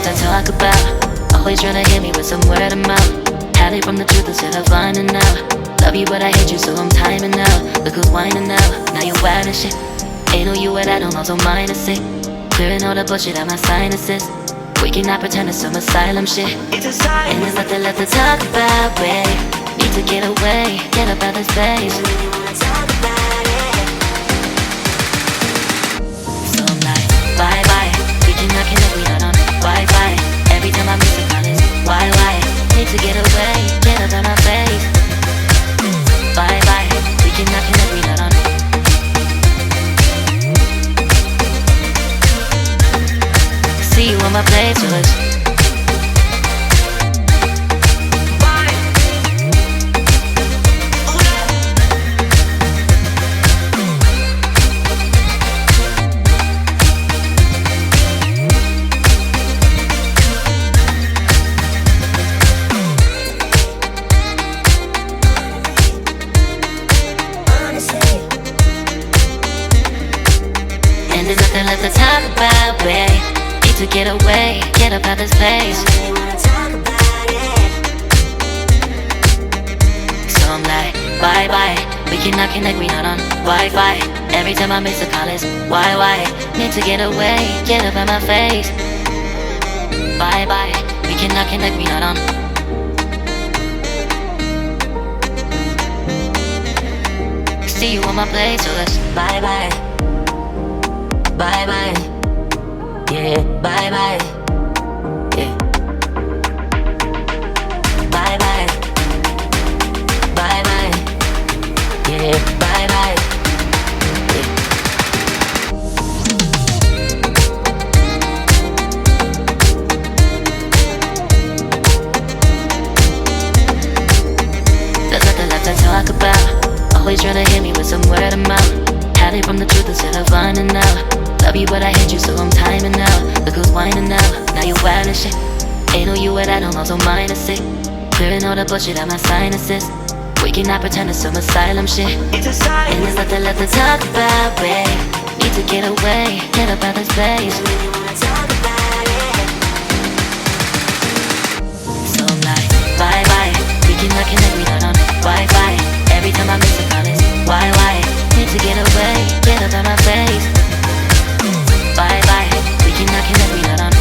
lot to talk about. Always trying to hit me with some word of mouth. Hide from the truth instead of finding out. Love you but I hate you so I'm timing out. Look who's whining now, now you wild and shit. Ain't no you at I don't also minus it. Clearing all the bullshit out my sinuses. We cannot pretend it's some asylum shit. It's a sign. And there's nothing left to talk about, babe. Need to get away, get up out of this place. So I'm like, bye bye. We cannot connect, we not on Wi-Fi. Every time I miss a call it's why? Need to get away, get up out my face. Bye bye. We cannot connect, we not on. See you on my playlist. And there's nothing left to talk about, babe. Need to get away, get up out this place. So I'm like, bye bye. We cannot connect, we not on Wi-Fi. Every time I miss a call it's why? Need to get away, get up out my face. Bye bye. We cannot connect, we not on. See you on my place, so let's bye bye. Bye bye, yeah, bye bye, yeah. Bye bye, bye bye, yeah, bye bye, yeah. There's nothing left to talk about. Always trying to hit me with some word of mouth. Hide from the truth instead of finding out. Love you but I hate you so I'm timing out. Look who's whining now, now you wild and shit. Ain't no you at I don't also minus it. Clearing all the bullshit out my sinuses. We cannot pretend it's some asylum shit. It's a sign. And there's nothing left to talk about, babe. Need to get away, get up out this place. So I'm like, bye bye. We cannot connect, we not on Wi-Fi. Every time I miss a call it's why? Need to get away, get up out my face. Bye bye, we cannot connect, we not on.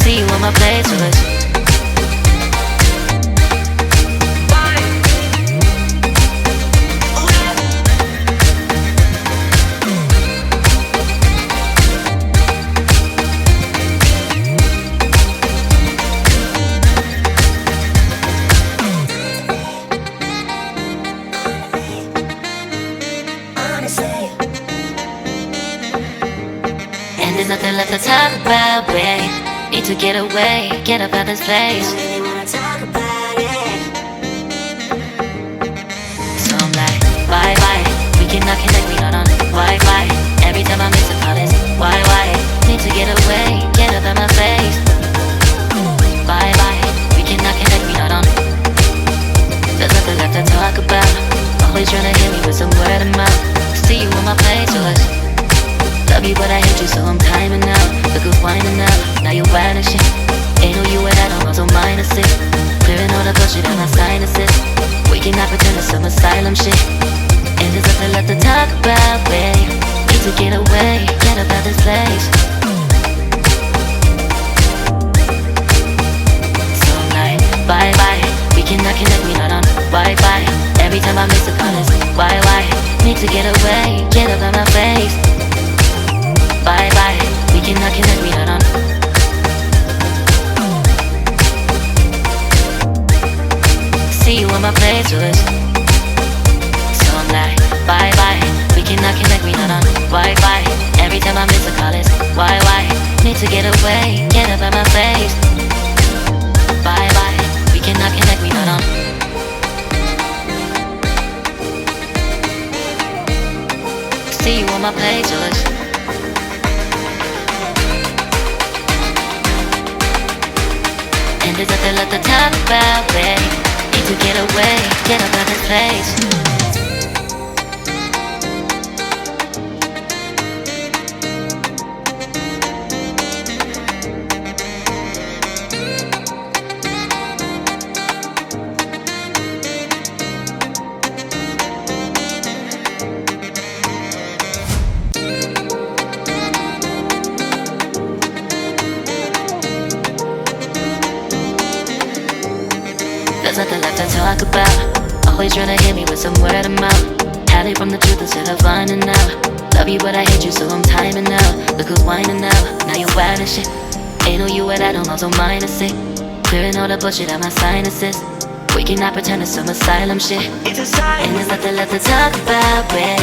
See you on my playlist. And there's nothing left to talk about, babe. Need to get away, get up out this place. So I'm like, bye bye. We cannot connect, we not on Wi-Fi. Every time I miss a call it's why? Need to get away, get up out my face. Bye bye. We cannot connect, we not on. There's nothing left to talk about. Always trying to hit me with some word of mouth. See you on my playlist. Love you but I hate you so I'm timing out. Look who's whining now, now you wild and shit. Ain't no you at I don't also minus it. Clearing all the bullshit out my sinuses. We cannot pretend it's some asylum shit. And there's nothing left to talk about, babe. Need to get away, get up out this place. So I'm like, bye bye. We cannot connect, we not on Wi-Fi. Every time I miss a call it's why? Need to get away, get up out my face. Bye bye, we cannot connect, we not on. See you on my playlist. So I'm like, bye bye. We cannot connect, we not on Wi-Fi. Every time I miss a call it's why? Need to get away, get up out my face. Bye bye, we cannot connect, we not on. See you on my playlist. And there's nothing left to talk about, babe. Need to get away, get up out this place. there's nothing left to talk about. Always trying to hit me with some word of mouth. Hiding from the truth instead of finding out. Love you but I hate you so I'm timing out. Look who's whining now, now you're wild and shit. Ain't no you at I don't also mind to sick. Clearing all the bullshit out my sinuses. We cannot pretend it's some asylum shit. It's and there's nothing left to talk about, babe.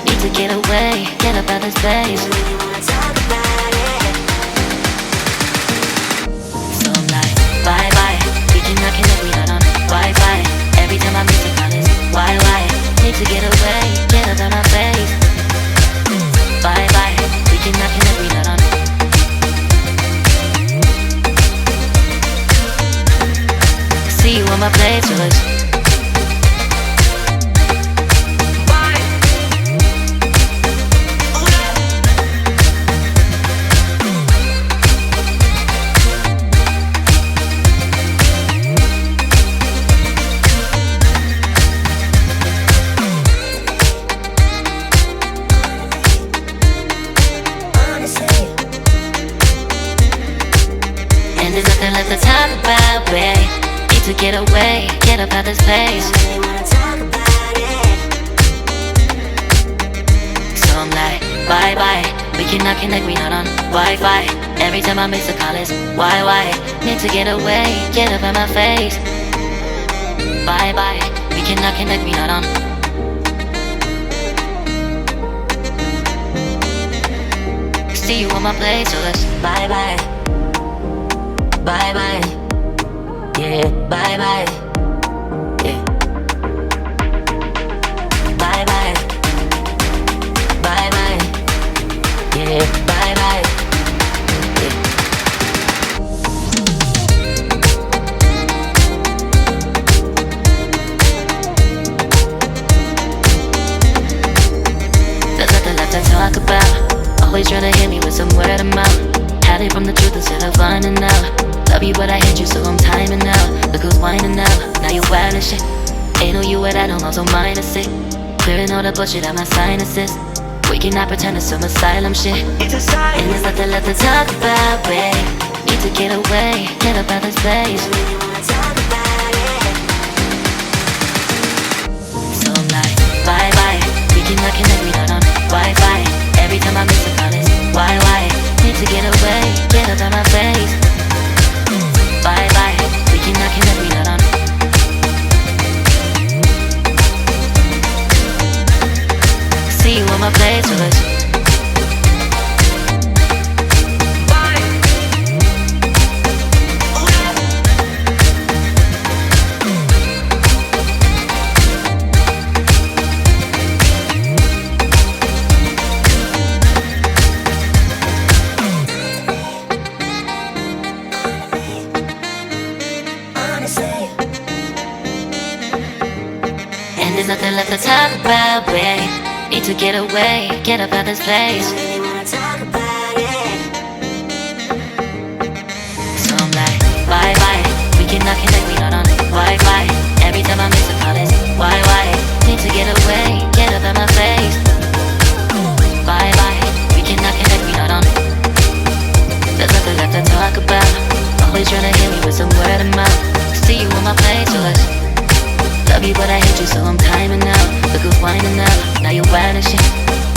Need to get away, get up out of this place. So I'm like, bye bye. We cannot connect, we not on Wi-Fi. Every time I miss a call is why? Need to get away, get up out my face. Bye bye. We cannot connect, we not on. See you on my playlist. And there's nothing left to talk about, babe. Need to get away, get up out this place. So I'm like, bye bye. We cannot connect, we not on Wi-Fi. Every time I miss a call is why? Need to get away, get up out my face. Bye bye. We cannot connect, we not on. See you on my playlist. Bye bye. Bye bye. Yeah, bye bye. Yeah. Bye bye. Bye bye. Yeah, bye bye. Yeah. There's nothing left to talk about. Always trying to hit me with some word of mouth. Hiding from the truth instead of finding out. Love you but I hate you so I'm timing out. Look who's whining now, now you're wild and shit. Ain't no you at I don't also mind to sick. Clearing all the bullshit out my sinuses. We cannot pretend it's some asylum shit. And there's nothing left to talk about, babe. Need to get away, get up out this place. So I'm like, bye bye. We cannot connect, we not on Wi-Fi. Every time I miss a call is why? Need to get away, get up out my face. Bye bye, we cannot connect, we not on. See you on my playlist. And there's nothing left to talk about, babe. Need to get away, get up out this place. So I'm like, bye bye. We cannot connect, we not on Wi-Fi. Every time I miss a call is why? Need to get away, get up out my face. Bye bye. We cannot connect, we not on. There's nothing left to talk about. Always trying to hit me with some word of mouth. See you on my playlist. Love you but I hate you so I'm timing out. Look who's whining now, now you're wild and shit.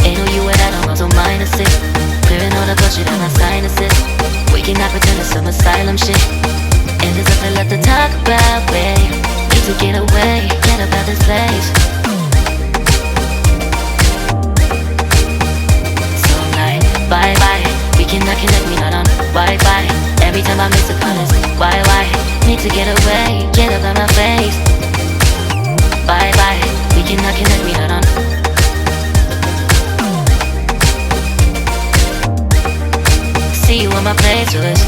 Ain't no you at I don't also mind to sick. Clearing all the bullshit out my sinuses. We cannot pretend it's some asylum shit. And there's nothing left to talk about, babe. Need to get away, get up out this place. So I'm like, bye bye. We cannot connect, we not on Wi-Fi. Every time I miss a call is why? Need to get away, get up out my face. Bye bye, we cannot connect, we not on. See you on my playlist.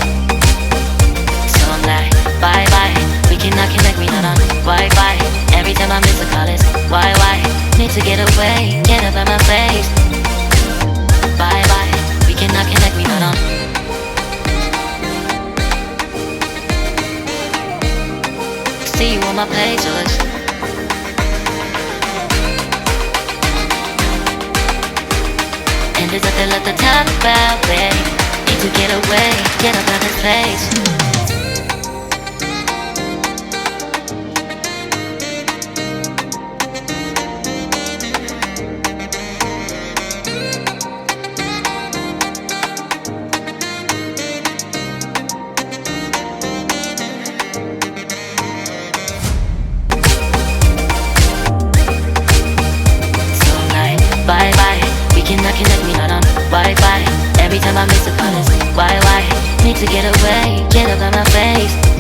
So I'm like, bye bye, we cannot connect, we not on Wi-Fi. Every time I miss a call is why? Need to get away, get up out my face. Bye bye, we cannot connect, we not on. See you on my playlist. And there's nothing left to talk about, babe. Need to get away, get up out this place. time I miss a call is why? Need to get away, get up on my face.